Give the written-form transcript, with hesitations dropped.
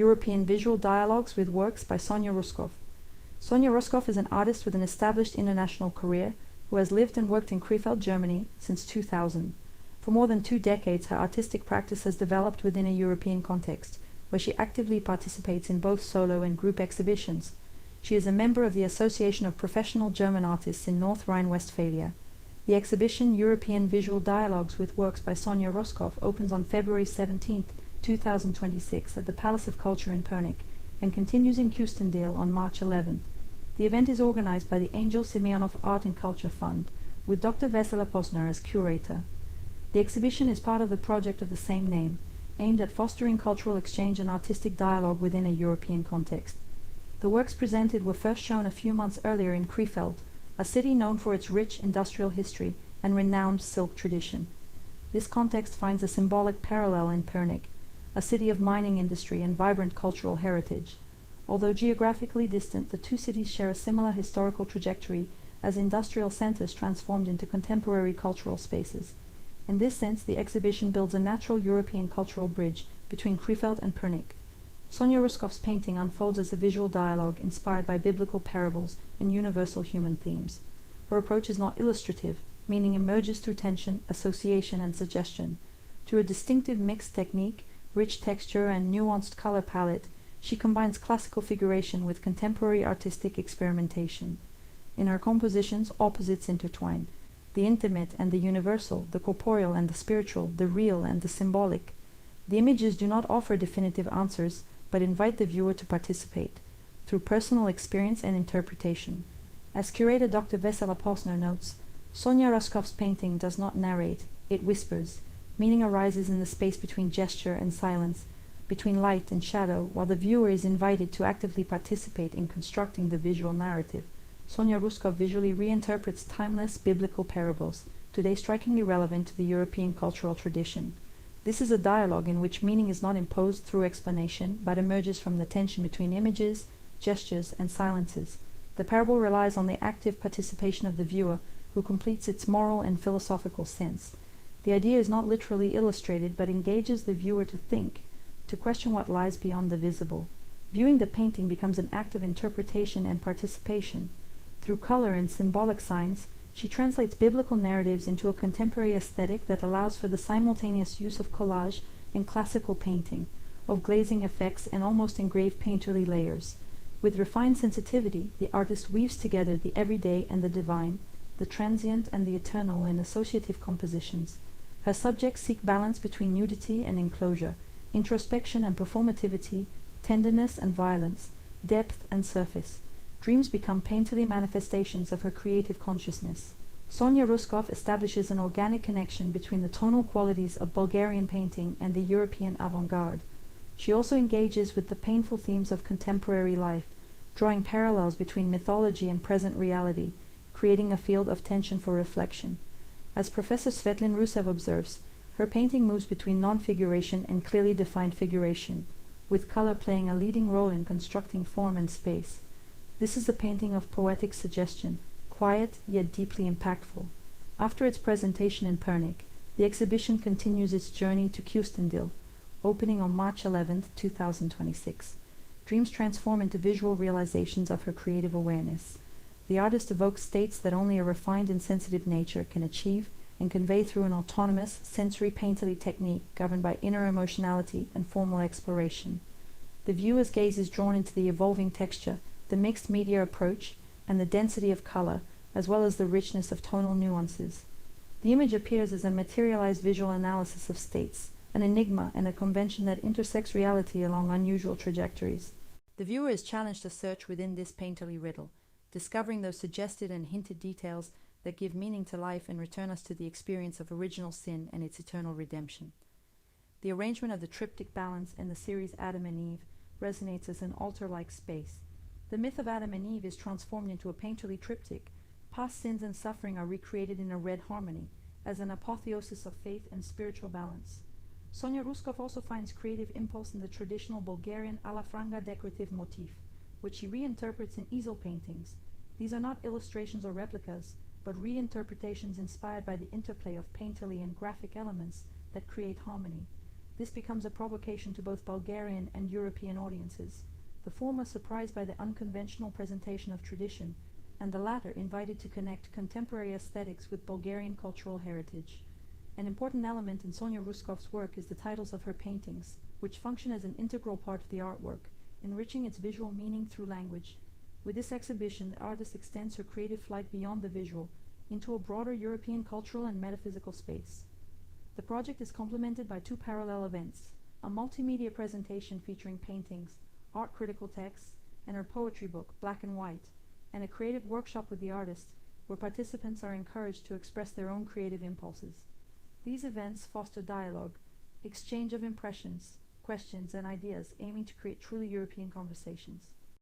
European Visual Dialogues with Works by Sonya Ruskov. Sonya Ruskov is an artist with an established international career who has lived and worked in Krefeld, Germany since 2000. For more than 2 decades, her artistic practice has developed within a European context, where she actively participates in both solo and group exhibitions. She is a member of the Association of Professional German Artists in North Rhine-Westphalia. The exhibition European Visual Dialogues with Works by Sonya Ruskov opens on February 17, 2026 at the Palace of Culture in Pernik and continues in Kyustendil on March 11. The event is organized by the Angel Simeonov Art and Culture Fund, with Dr. Vesela Posner as curator. The exhibition is part of the project of the same name, aimed at fostering cultural exchange and artistic dialogue within a European context. The works presented were first shown a few months earlier in Krefeld, a city known for its rich industrial history and renowned silk tradition. This context finds a symbolic parallel in Pernik, a city of mining industry and vibrant cultural heritage. Although geographically distant, the two cities share a similar historical trajectory as industrial centers transformed into contemporary cultural spaces. In this sense, the exhibition builds a natural European cultural bridge between Krefeld and Pernik. Sonya Ruskov's painting unfolds as a visual dialogue inspired by biblical parables and universal human themes. Her approach is not illustrative, meaning emerges through tension, association, and suggestion. Through a distinctive mixed technique, rich texture, and nuanced color palette, she combines classical figuration with contemporary artistic experimentation. In her compositions, opposites intertwine: the intimate and the universal, the corporeal and the spiritual, the real and the symbolic. The images do not offer definitive answers, but invite the viewer to participate, through personal experience and interpretation. As curator Dr. Vesela Posner notes, Sonya Ruskov's painting does not narrate, it whispers. Meaning arises in the space between gesture and silence, between light and shadow, while the viewer is invited to actively participate in constructing the visual narrative. Sonya Ruskov visually reinterprets timeless biblical parables, today strikingly relevant to the European cultural tradition. This is a dialogue in which meaning is not imposed through explanation, but emerges from the tension between images, gestures, and silences. The parable relies on the active participation of the viewer, who completes its moral and philosophical sense. The idea is not literally illustrated, but engages the viewer to think, to question what lies beyond the visible. Viewing the painting becomes an act of interpretation and participation. Through color and symbolic signs, she translates biblical narratives into a contemporary aesthetic that allows for the simultaneous use of collage and classical painting, of glazing effects and almost engraved painterly layers. With refined sensitivity, the artist weaves together the everyday and the divine, the transient and the eternal in associative compositions. Her subjects seek balance between nudity and enclosure, introspection and performativity, tenderness and violence, depth and surface. Dreams become painterly manifestations of her creative consciousness. Sonya Ruskov establishes an organic connection between the tonal qualities of Bulgarian painting and the European avant-garde. She also engages with the painful themes of contemporary life, drawing parallels between mythology and present reality, creating a field of tension for reflection. As Professor Svetlin Rusev observes, her painting moves between non-figuration and clearly defined figuration, with color playing a leading role in constructing form and space. This is a painting of poetic suggestion, quiet yet deeply impactful. After its presentation in Pernik, the exhibition continues its journey to Kyustendil, opening on March 11, 2026. Dreams transform into visual realizations of her creative awareness. The artist evokes states that only a refined and sensitive nature can achieve and convey through an autonomous, sensory painterly technique governed by inner emotionality and formal exploration. The viewer's gaze is drawn into the evolving texture, the mixed media approach, and the density of color, as well as the richness of tonal nuances. The image appears as a materialized visual analysis of states, an enigma and a convention that intersects reality along unusual trajectories. The viewer is challenged to search within this painterly riddle, discovering those suggested and hinted details that give meaning to life and return us to the experience of original sin and its eternal redemption. The arrangement of the triptych balance and the series Adam and Eve resonates as an altar-like space. The myth of Adam and Eve is transformed into a painterly triptych. Past sins and suffering are recreated in a red harmony, as an apotheosis of faith and spiritual balance. Sonya Ruskov also finds creative impulse in the traditional Bulgarian alafranga decorative motif, which she reinterprets in easel paintings. These are not illustrations or replicas, but reinterpretations inspired by the interplay of painterly and graphic elements that create harmony. This becomes a provocation to both Bulgarian and European audiences, the former surprised by the unconventional presentation of tradition, and the latter invited to connect contemporary aesthetics with Bulgarian cultural heritage. An important element in Sonya Ruskov's work is the titles of her paintings, which function as an integral part of the artwork, enriching its visual meaning through language. With this exhibition, the artist extends her creative flight beyond the visual, into a broader European cultural and metaphysical space. The project is complemented by two parallel events: a multimedia presentation featuring paintings, art critical texts, and her poetry book, Black and White, and a creative workshop with the artist, where participants are encouraged to express their own creative impulses. These events foster dialogue, exchange of impressions, questions, and ideas, aiming to create truly European conversations.